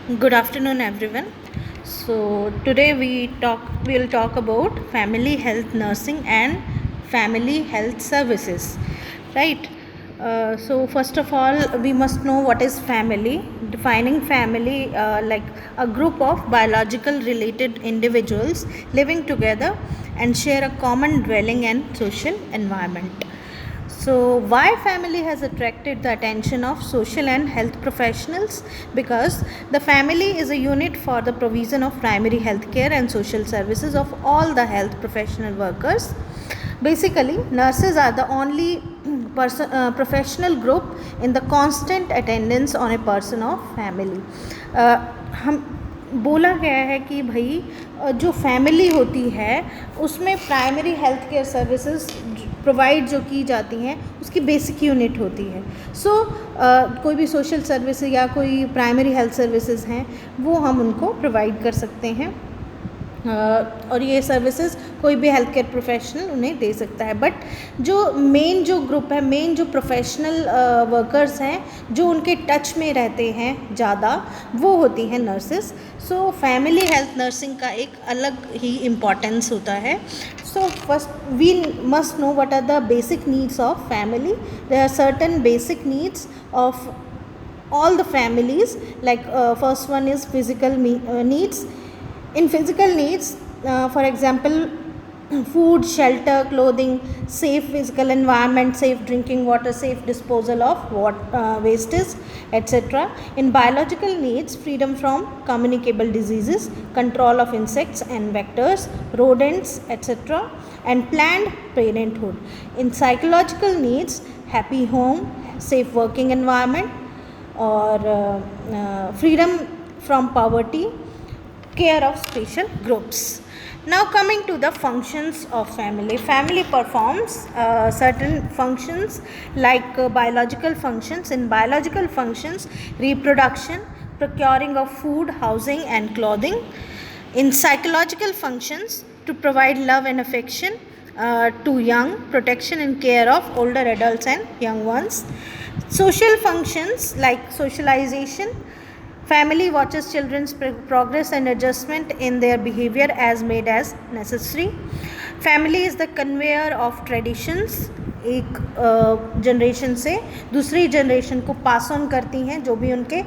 Good afternoon, everyone. So today we'll talk about family health nursing and family health services, right? So first of all, we must know what is family. Defining family like a group of biological related individuals living together and share a common dwelling and social environment. So, why family has attracted the attention of social and health professionals? Because the family is a unit for the provision of primary health care and social services of all the health professional workers. Basically, nurses are the only professional group in the constant attendance on a person of family. हम बोला गया है कि भाई जो family होती है उसमें primary health care services provide जो की जाती हैं उसकी बेसिक यूनिट होती है। कोई भी सोशल सर्विस या कोई प्राइमरी हेल्थ सर्विसेज हैं वो हम उनको प्रोवाइड कर सकते हैं और ये सर्विसेज कोई भी हेल्थ केयर प्रोफेशनल उन्हें दे सकता है। बट जो ग्रुप है, मेन जो प्रोफेशनल वर्कर्स हैं जो उनके टच में रहते हैं ज़्यादा, वो होती हैं nurses. So family health nursing का एक अलग ही इम्पॉर्टेंस होता है। So first we must know what are the basic needs of family. There are certain basic needs of all the families, like first one is physical needs. In physical needs, for example, food, shelter, clothing, safe physical environment, safe drinking water, safe disposal of wastes, etc. In biological needs, freedom from communicable diseases, control of insects and vectors, rodents, etc. and planned parenthood. In psychological needs, happy home, safe working environment, or freedom from poverty, care of special groups. Now coming to the functions of family. Family performs certain functions like biological functions. In biological functions, reproduction, procuring of food, housing and clothing. In psychological functions, to provide love and affection to young, protection and care of older adults and young ones. Social functions like socialization, family watches children's progress and adjustment in their behavior as made as necessary. Family is the conveyor of traditions, एक generation से दूसरी generation को pass on करती हैं जो भी उनके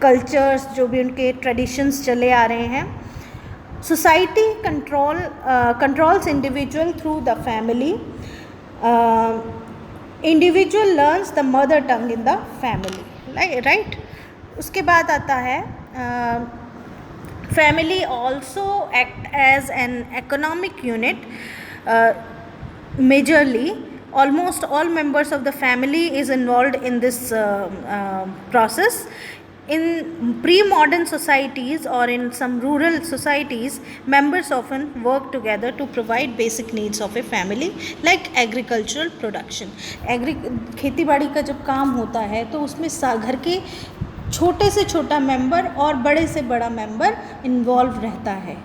cultures, जो भी उनके ट्रेडिशंस चले आ रहे हैं. Society controls individual through the family. Individual learns the mother tongue in the family, right? उसके बाद आता है family also act as an economic unit. Majorly, almost all members of the family is involved in this process. In pre-modern societies or in some rural societies, members often work together to provide basic needs of a family like agricultural production. खेती बाड़ी का जब काम होता है तो उसमें घर के छोटे से छोटा मेंबर और बड़े से बड़ा मेंबर इन्वॉल्व रहता है,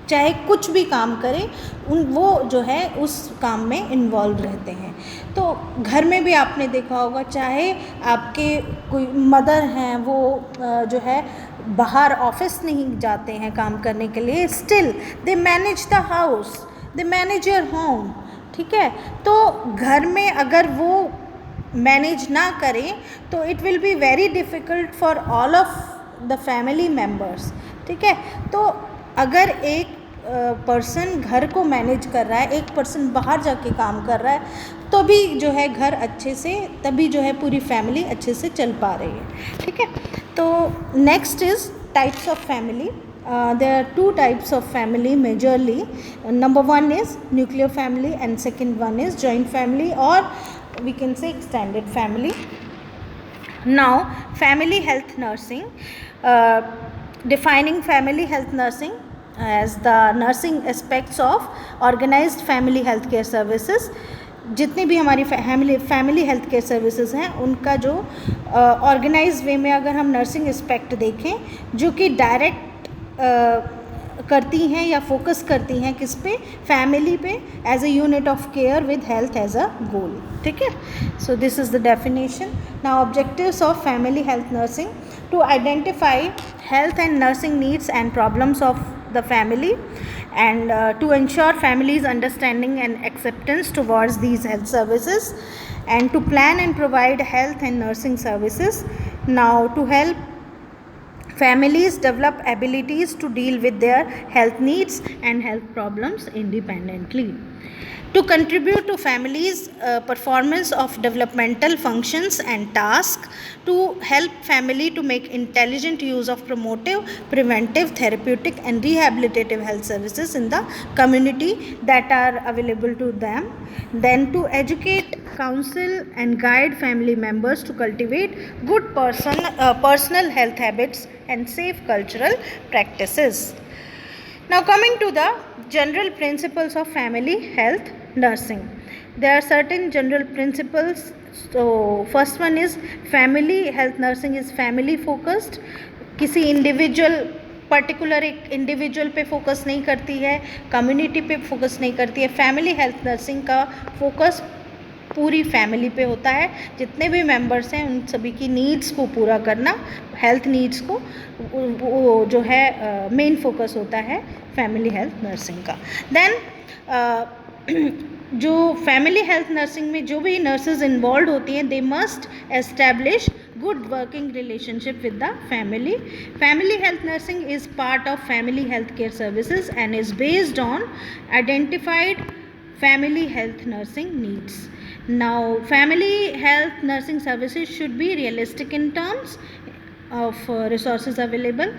चाहे कुछ भी काम करे वो जो है उस काम में इन्वॉल्व रहते हैं. तो घर में भी आपने देखा होगा, चाहे आपके कोई मदर हैं वो जो है बाहर ऑफिस नहीं जाते हैं काम करने के लिए, still they manage the house, they manage your home. ठीक है, तो घर में अगर वो मैनेज ना करें तो it will be very difficult for all of the family members. ठीक है, तो अगर एक पर्सन घर को मैनेज कर रहा है, एक पर्सन बाहर जाके काम कर रहा है, तो भी जो है घर अच्छे से, तभी जो है पूरी फैमिली अच्छे से चल पा रही है. ठीक है, तो next is types of family. There are two types of family majorly. Number one is nuclear family and second one is joint family, or we can say extended family. Now family health nursing. Defining family health nursing as the nursing aspects of organized family health care services. जितनी भी हमारी family health care services हैं उनका जो organise way में अगर हम nursing aspect देखें, जो कि डायरेक्ट करती हैं या फोकस करती हैं किस पे, फैमिली पे, as a unit of care with health as a goal. ठीक है, so this is the definition. Now objectives of family health nursing. to identify health and nursing needs and problems of the family, and to ensure families' understanding and acceptance towards these health services, and to plan and provide health and nursing services. Now, to help families develop abilities to deal with their health needs and health problems independently. To contribute to families' performance of developmental functions and tasks, to help family to make intelligent use of promotive, preventive, therapeutic and rehabilitative health services in the community that are available to them. Then to educate, counsel and guide family members to cultivate good personal health habits and safe cultural practices. Now, coming to the general principles of family health nursing. There are certain general principles. So, first one is family health nursing is family focused. किसी individual particular एक individual पे focus नहीं करती है, community पे focus नहीं करती है. फैमिली हेल्थ नर्सिंग का फोकस पूरी फैमिली पे होता है. जितने भी मेंबर्स हैं उन सभी की नीड्स को पूरा करना, हेल्थ नीड्स को, वो जो है मेन फोकस होता है फैमिली हेल्थ नर्सिंग का. देन जो फैमिली हेल्थ नर्सिंग में जो भी नर्सेज इन्वॉल्व होती हैं, they must establish good working relationship with the family. Family health nursing is part of family health care services and is based on identified family health nursing needs. Now, family health nursing services should be realistic in terms of resources available.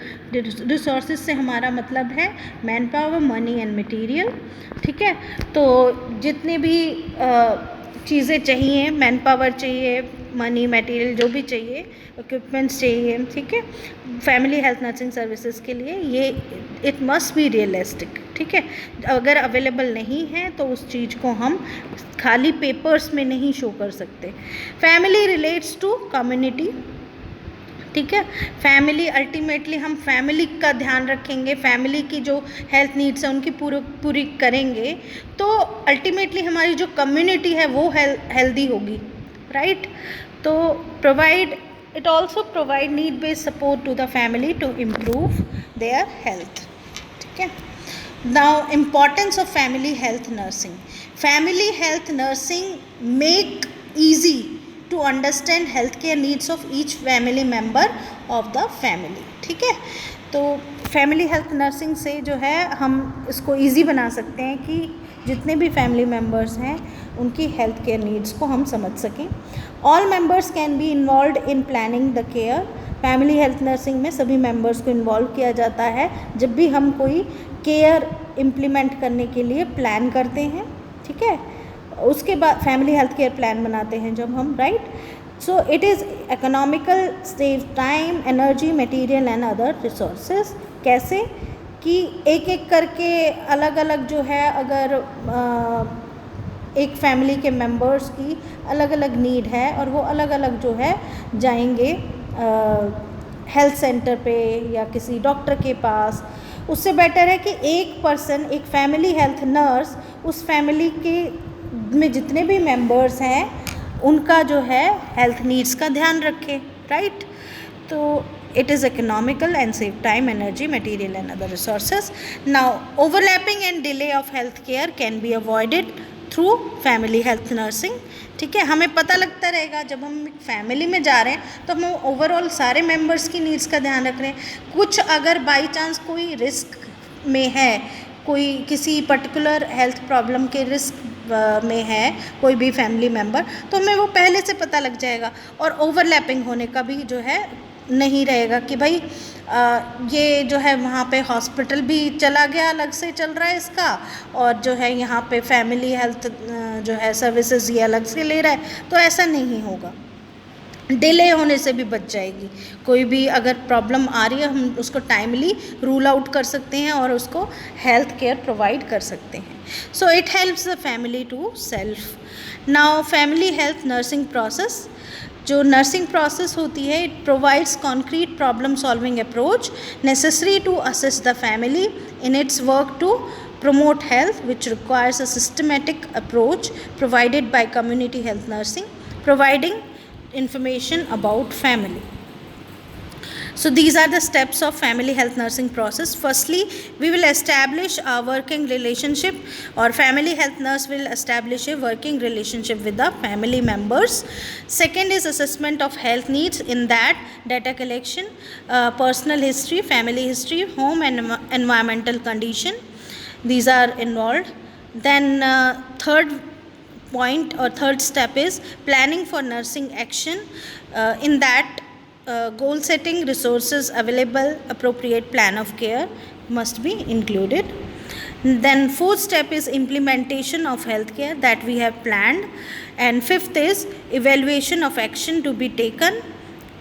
Resources से हमारा मतलब है man power, money and material. ठीक है, तो जितने भी चीज़ें चाहिए, मैन पावर चाहिए, मनी, मटेरियल जो भी चाहिए, इक्विपमेंट्स चाहिए, ठीक है, फैमिली हेल्थ नर्सिंग सर्विसेज के लिए ये इट मस्ट बी रियलिस्टिक. ठीक है, अगर अवेलेबल नहीं है तो उस चीज़ को हम खाली पेपर्स में नहीं शो कर सकते. Family relates to community. ठीक है, फैमिली अल्टीमेटली हम फैमिली का ध्यान रखेंगे, फैमिली की जो हेल्थ नीड्स है उनकी पूरी करेंगे, तो अल्टीमेटली हमारी जो कम्युनिटी है वो हेल्दी होगी. राइट, तो provide it also provide need based support to the family to improve their health. ठीक है, now importance of family health nursing. Family health nursing make easy to understand healthcare needs of each family member of the family. ठीक है, तो family health nursing से जो है हम इसको इजी बना सकते हैं कि जितने भी फैमिली मेम्बर्स हैं उनकी हेल्थ केयर नीड्स को हम समझ सकें. All members can be involved in planning the care. Family health nursing में सभी मेंबर्स को इन्वॉल्व किया जाता है जब भी हम कोई केयर इम्प्लीमेंट करने के लिए प्लान करते हैं. ठीक है, उसके बाद फैमिली हेल्थ केयर प्लान बनाते हैं जब हम. Right, so it is economical, save time, energy, material and other resources. कैसे कि एक एक करके अलग अलग जो है, अगर एक फैमिली के मेंबर्स की अलग अलग नीड है और वो अलग अलग जो है जाएंगे हेल्थ सेंटर पे या किसी डॉक्टर के पास, उससे बेटर है कि एक पर्सन, एक फैमिली हेल्थ नर्स उस फैमिली के में जितने भी मेंबर्स हैं उनका जो है हेल्थ नीड्स का ध्यान रखे. राइट, तो it is economical and save time, energy, material and other resources. Now, overlapping and delay of health care can be avoided through family health nursing. ठीक है, हमें पता लगता रहेगा जब हम फैमिली में जा रहे हैं तो हम ओवरऑल सारे मेंबर्स की नीड्स का ध्यान रख रहे हैं. कुछ अगर बाई चांस कोई रिस्क में है, कोई किसी पर्टिकुलर हेल्थ प्रॉब्लम के रिस्क में है कोई भी फैमिली मेम्बर, तो हमें वो पहले से पता लग जाएगा और ओवरलैपिंग होने का भी जो है नहीं रहेगा कि भाई ये जो है वहाँ पे हॉस्पिटल भी चला गया, अलग से चल रहा है इसका, और जो है यहाँ पे फैमिली हेल्थ जो है सर्विसेज ये अलग से ले रहा है. तो ऐसा नहीं होगा, डिले होने से भी बच जाएगी. कोई भी अगर प्रॉब्लम आ रही है हम उसको टाइमली रूल आउट कर सकते हैं और उसको हेल्थ केयर प्रोवाइड कर सकते हैं. So it helps the family to self. Now family health nursing process, जो नर्सिंग प्रोसेस होती है, it provides concrete problem solving approach necessary to assist the family in its work to promote health, which requires a systematic approach provided by community health nursing, providing information about family. So these are the steps of family health nursing process. Firstly, we will establish a working relationship, or family health nurse will establish a working relationship with the family members. Second is assessment of health needs, in that data collection, personal history, family history, home and environmental condition, these are involved. Then third point or third step is planning for nursing action, in that goal setting, resources available, appropriate plan of care must be included. Then fourth step is implementation of healthcare that we have planned, and fifth is evaluation of action to be taken.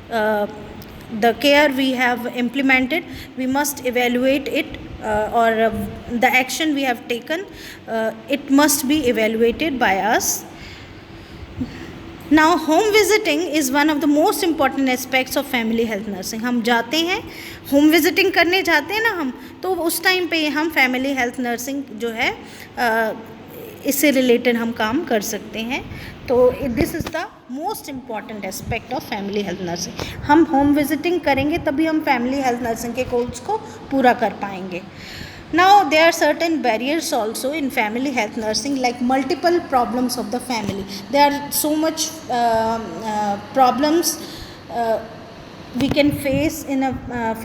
The care we have implemented, we must evaluate it, or the action we have taken, it must be evaluated by us. Now home visiting is one of the most important aspects of family health nursing. हम जाते हैं home visiting करने जाते हैं ना हम, तो उस टाइम पे हम फैमिली हेल्थ नर्सिंग जो है इससे रिलेटेड हम काम कर सकते हैं. तो this is the most important aspect of family health nursing. हम होम विजिटिंग करेंगे तभी हम फैमिली हेल्थ नर्सिंग के कोर्स को पूरा कर पाएंगे. Now there are certain barriers also in family health nursing, like multiple problems of the family. There are so much problems we can face in a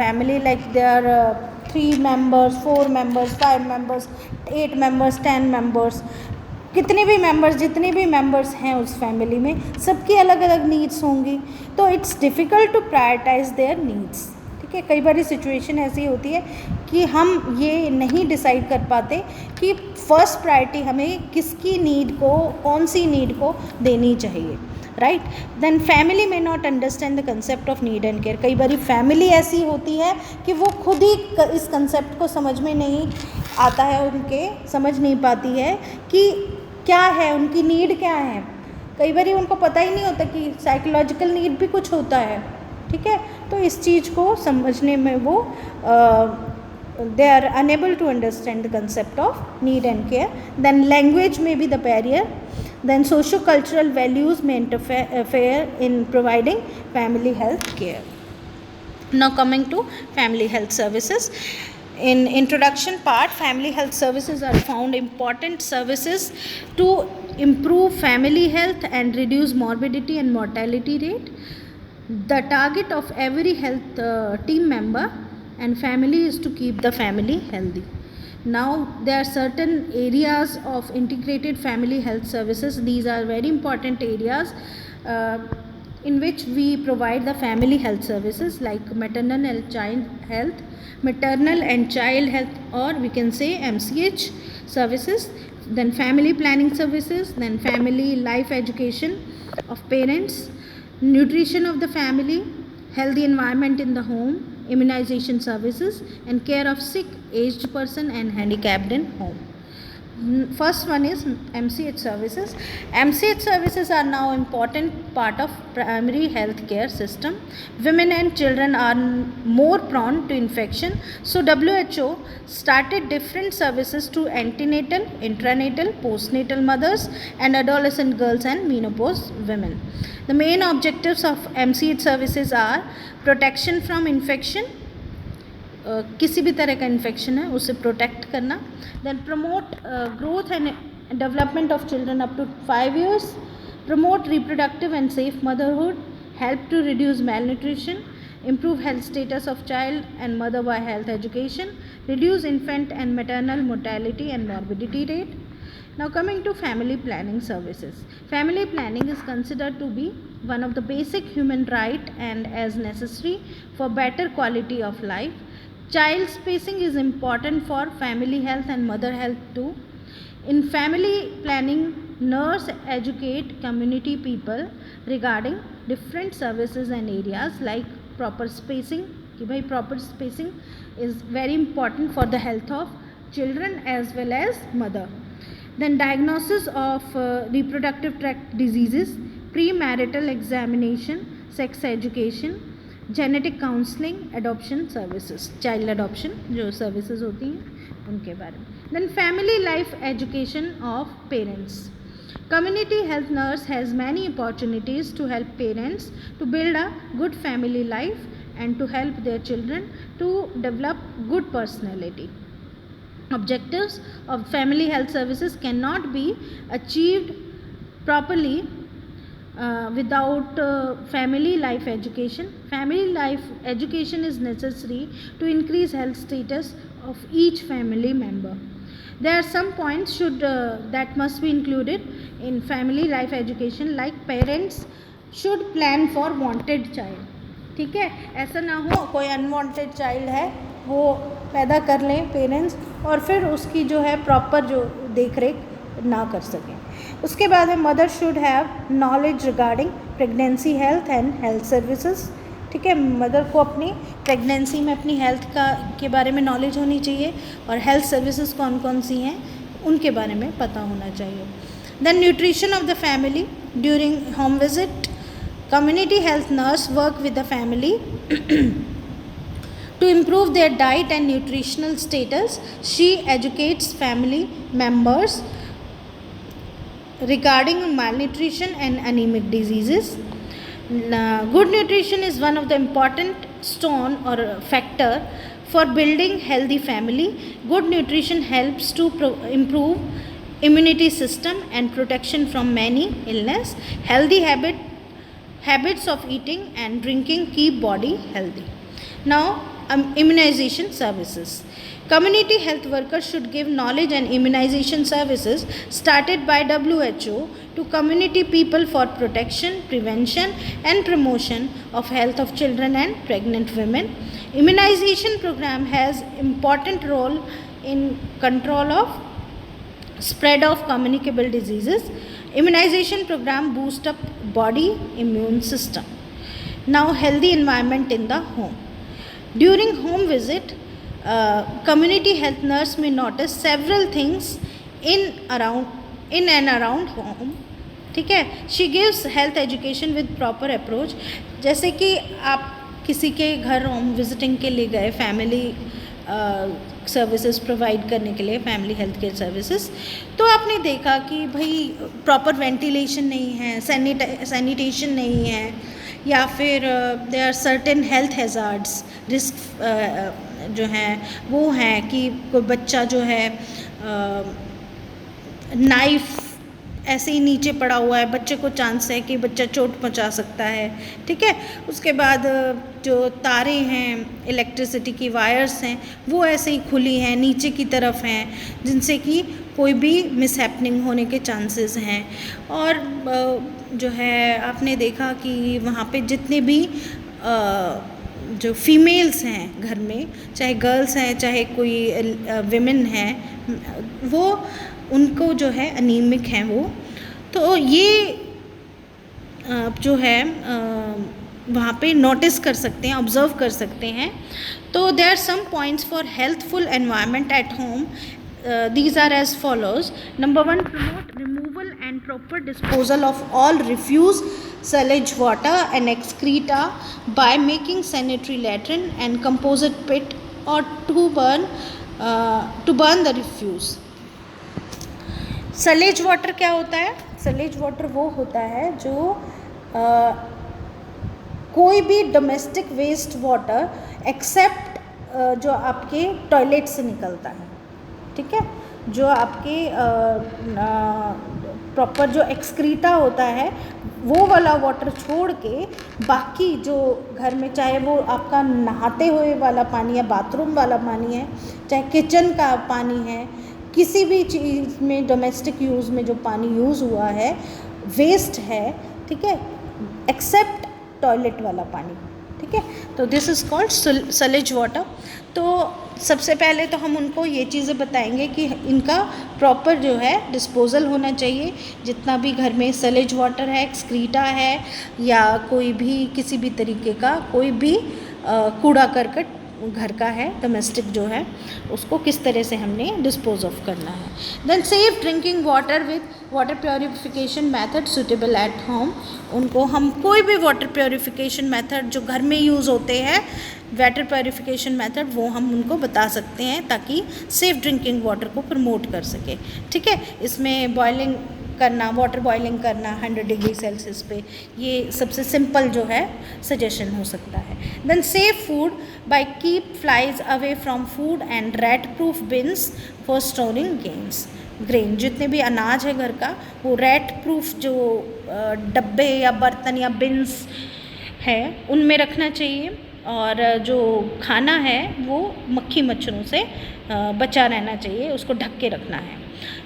family, like there are 3 members, 4 members, 5 members, 8 members, 10 members. कितने भी members, जितने भी members हैं उस family में, सबकी अलग अलग नीड्स होंगी, तो it's difficult to prioritise their needs. ठीक है, कई बार सिचुएशन ऐसी होती है कि हम ये नहीं डिसाइड कर पाते कि फर्स्ट प्रायोरिटी हमें किसकी नीड को, कौन सी नीड को देनी चाहिए, राइट. देन फैमिली में not understand the concept of need and care. कई बार फैमिली ऐसी होती है कि वो खुद ही इस कंसेप्ट को समझ में नहीं आता है, उनके समझ नहीं पाती है कि क्या है, उनकी नीड क्या है. कई बार उनको पता ही नहीं होता कि साइकोलॉजिकल नीड भी कुछ होता है. ठीक है, तो इस चीज़ को समझने में वो they are unable to understand the concept of need and care. Then language में भी the barrier. Then socio-cultural values may interfere in providing family health care. Now coming to family health services. In introduction part, family health services are found important services to improve family health and reduce morbidity and mortality rate. The target of every health team member and family is to keep the family healthy. Now there are certain areas of integrated family health services. These are very important areas in which we provide the family health services, like maternal and child health, or we can say MCH services. Then family planning services, then family life education of parents, nutrition of the family, healthy environment in the home, immunization services, and care of sick, aged person and handicapped in home. First one is MCH services. MCH services are now important part of primary health care system. Women and children are more prone to infection, so WHO started different services to antenatal, intranatal, postnatal mothers and adolescent girls and menopause women. The main objectives of MCH services are protection from infection, किसी भी तरह का infection है उसे protect करना. Then promote growth and development of children up to 5 years, promote reproductive and safe motherhood, help to reduce malnutrition, improve health status of child and mother by health education, reduce infant and maternal mortality and morbidity rate. Now coming to family planning services. Family planning is considered to be one of the basic human right and as necessary for better quality of life. Child spacing is important for family health and mother health too. In family planning, nurse educate community people regarding different services and areas like proper spacing. कि भाई proper spacing is very important for the health of children as well as mother. Then diagnosis of reproductive tract diseases, premarital examination, sex education, genetic counselling, adoption services, child adoption जो services होती हैं उनके बारे में. Then family life education of parents. Community health nurse has many opportunities to help parents to build a good family life and to help their children to develop good personality. Objectives of family health services cannot be achieved properly without family life education. Family life education is necessary to increase health status of each family member. There are some points that must be included in family life education, like parents should plan for wanted child. ठीक है, ऐसा ना हो कोई unwanted child है वो पैदा कर लें पेरेंट्स और फिर उसकी जो है प्रॉपर जो देख रेख ना कर सकें. उसके बाद में mother should have knowledge regarding pregnancy health and health services. ठीक है, मदर को अपनी प्रेगनेंसी में अपनी हेल्थ के बारे में नॉलेज होनी चाहिए और हेल्थ सर्विसेज कौन कौन सी हैं उनके बारे में पता होना चाहिए. Then nutrition of the family during home visit. Community health nurse work with the family to improve their diet and nutritional status. She educates family members regarding malnutrition and anemic diseases. Good nutrition is one of the important stone or factor for building healthy family. Good nutrition helps to improve immunity system and protection from many illness. Healthy habits of eating and drinking keep body healthy. Now, immunization services. Community health workers should give knowledge and immunization services started by WHO to community people for protection, prevention and promotion of health of children and pregnant women. Immunization program has important role in control of spread of communicable diseases. Immunization program boost up body immune system. Now, healthy environment in the home. During home visit, community health nurse may notice several things in and around home. ठीक है, she gives health education with proper approach. जैसे कि आप किसी के घर home visiting के लिए गए, फैमिली सर्विसेज प्रोवाइड करने के लिए, फैमिली हेल्थ केयर सर्विसेज, तो आपने देखा कि भाई प्रॉपर वेंटिलेशन नहीं है, सैनिटेशन नहीं है, या फिर there are certain health hazards, risk जो हैं वो हैं कि कोई बच्चा जो है नाइफ ऐसे ही नीचे पड़ा हुआ है, बच्चे को चांस है कि बच्चा चोट पहुंचा सकता है. ठीक है, उसके बाद जो तारे हैं, इलेक्ट्रिसिटी की वायर्स हैं, वो ऐसे ही खुली हैं, नीचे की तरफ हैं, जिनसे कि कोई भी मिसहैपनिंग होने के चांसेस हैं. और जो है आपने देखा कि वहाँ पे जितने भी जो फीमेल्स हैं घर में, चाहे गर्ल्स हैं चाहे कोई विमेन हैं, वो उनको जो है अनीमिक हैं वो, तो ये जो है वहाँ पे नोटिस कर सकते हैं, ऑब्जर्व कर सकते हैं. तो there are some points for healthful environment at home. These are as follows. Number 1, promote removal and proper disposal of all refuse, sewage water and excreta by making sanitary latrine and composite pit or to burn the refuse. Sullage water क्या होता है? सलेज water वो होता है जो कोई भी domestic waste water accept जो आपके टॉयलेट से निकलता है. ठीक है, जो आपके प्रॉपर जो एक्सक्रीटा होता है वो वाला वाटर छोड़ के बाकी जो घर में, चाहे वो आपका नहाते हुए वाला पानी है, बाथरूम वाला पानी है, चाहे किचन का पानी है, किसी भी चीज़ में डोमेस्टिक यूज़ में जो पानी यूज़ हुआ है वेस्ट है. ठीक है, एक्सेप्ट टॉयलेट वाला पानी. ठीक है, तो दिस इज़ कॉल्ड सलेज वाटर. तो सबसे पहले तो हम उनको ये चीज़ें बताएंगे कि इनका प्रॉपर जो है डिस्पोज़ल होना चाहिए. जितना भी घर में सलेज वाटर है, एक्सक्रीटा है, या कोई भी किसी भी तरीके का कोई भी कूड़ा करकट घर का है, डोमेस्टिक जो है, उसको किस तरह से हमने डिस्पोज ऑफ करना है. Then safe drinking water with water purification method suitable at home. उनको हम कोई भी वाटर प्योरीफिकेशन मेथड जो घर में यूज़ होते हैं, वाटर प्योरीफिकेशन मेथड, वो हम उनको बता सकते हैं ताकि सेफ़ ड्रिंकिंग वाटर को प्रमोट कर सके. ठीक है, इसमें बॉइलिंग करना, वाटर बॉइलिंग करना 100 डिग्री सेल्सियस पे, ये सबसे सिंपल जो है सजेशन हो सकता है। Then save food by keep flies away from food and rat proof bins for storing grain. जितने भी अनाज है घर का वो रैट प्रूफ जो डब्बे या बर्तन या बिन्स है उनमें रखना चाहिए, और जो खाना है वो मक्खी मच्छरों से बचा रहना चाहिए, उसको ढक के रखना है।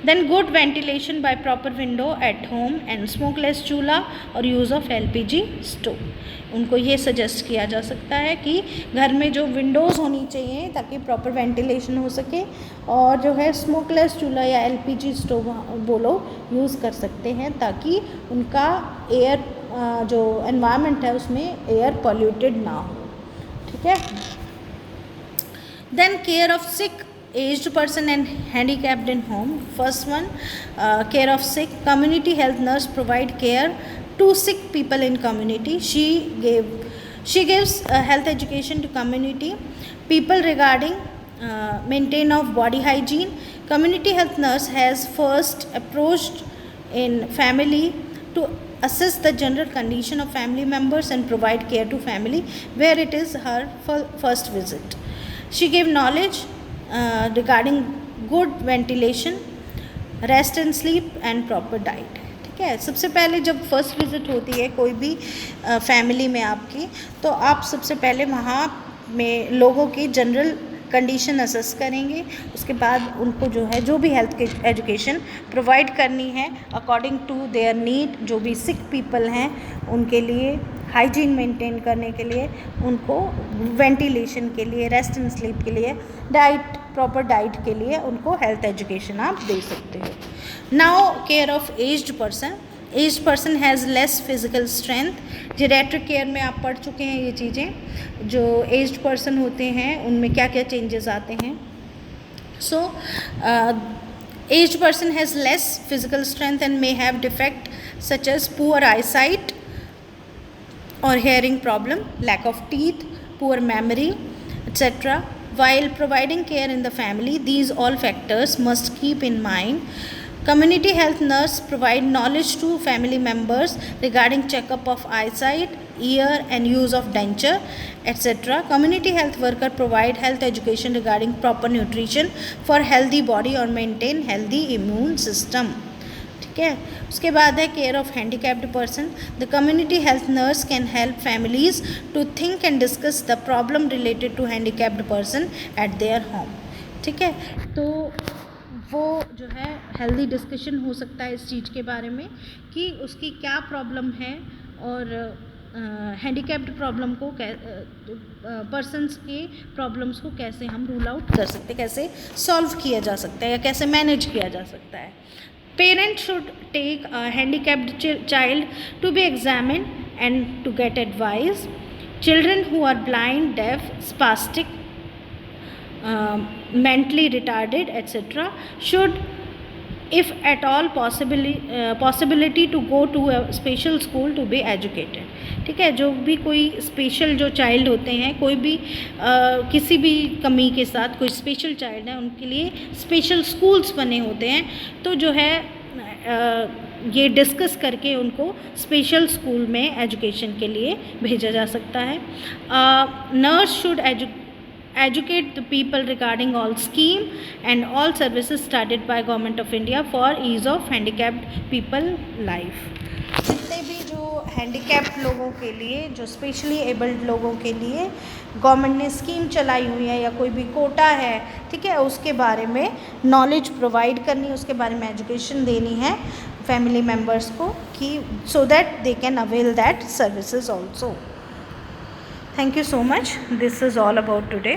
Then good ventilation by proper window at home and smokeless chulha और यूज़ ऑफ LPG स्टोव। उनको ये सजेस्ट किया जा सकता है कि घर में जो विंडोज़ होनी चाहिए ताकि प्रॉपर वेंटिलेशन हो सके, और जो है स्मोकलेस चूल्हा या LPG स्टोव वो लोग यूज़ कर सकते हैं ताकि उनका एयर जो एनवायरनमेंट है उसमें एयर पॉल्यूटेड ना हो। ठीक है। Then care of sick aged person and handicapped in home. First one, care of sick. Community health nurse provide care to sick people in community. She gives health education to community people regarding maintain of body hygiene. Community health nurse has first approached in family to assess the general condition of family members and provide care to family where it is her first visit. She gave knowledge regarding good ventilation, rest and sleep and proper diet. ठीक है। सबसे पहले जब first visit होती है कोई भी family में आपकी, तो आप सबसे पहले वहाँ में लोगों की जनरल कंडीशन असेस करेंगे, उसके बाद उनको जो है जो भी हेल्थ की एजुकेशन प्रोवाइड करनी है अकॉर्डिंग टू देयर नीड। जो भी सिक पीपल हैं उनके लिए हाइजीन मेंटेन करने के लिए, उनको वेंटिलेशन के लिए, रेस्ट एंड स्लीप के लिए, डाइट प्रॉपर डाइट के लिए उनको हेल्थ एजुकेशन आप दे सकते हो। Now care of aged person. Aged person has less physical strength. Geriatric care में आप पढ़ चुके हैं ये चीज़ें, जो एज्ड पर्सन होते हैं उनमें क्या क्या चेंजेस आते हैं। So aged person has less physical strength and may have defect such as poor eyesight or hearing problem, lack of teeth, poor memory, etc. While providing care in the family, these all factors must keep in mind. Community health nurse provide knowledge to family members regarding checkup of eyesight, ear and use of denture, etc. Community health worker provide health education regarding proper nutrition for healthy body or maintain healthy immune system. ठीक है। उसके बाद है care of handicapped person. The community health nurse can help families to think and discuss the problem related to handicapped person at their home. ठीक है। तो वो जो है हेल्दी डिस्कशन हो सकता है इस चीज़ के बारे में कि उसकी क्या प्रॉब्लम है, और हैंडीकैप्ड प्रॉब्लम को पर्सनस के प्रॉब्लम्स को कैसे हम रूल आउट कर सकते हैं, कैसे सॉल्व किया जा सकता है या कैसे मैनेज किया जा सकता है। Parents should take a handicapped child to be examined and to get advice. Children who are blind, deaf, spastic, mentally retarded, etc. should, if at all possibility, to go to a special school to be educated. ठीक है। जो भी कोई special जो child होते हैं, कोई भी किसी भी कमी के साथ कोई स्पेशल चाइल्ड है, उनके लिए स्पेशल स्कूल्स बने होते हैं, तो जो है ये डिस्कस करके उनको स्पेशल स्कूल में एजुकेशन के लिए भेजा जा सकता है। Nurse should educate the people regarding all scheme and all services started by Government of India for ease of handicapped people life. जितने भी जो हैंडीकैप्ड लोगों के लिए, जो स्पेशली एबल्ड लोगों के लिए गवर्नमेंट ने स्कीम चलाई हुई है या कोई भी कोटा है, ठीक है, उसके बारे में नॉलेज प्रोवाइड करनी है, उसके बारे में एजुकेशन देनी है फैमिली मेम्बर्स को कि so that they can avail that services also. Thank you so much. This is all about today.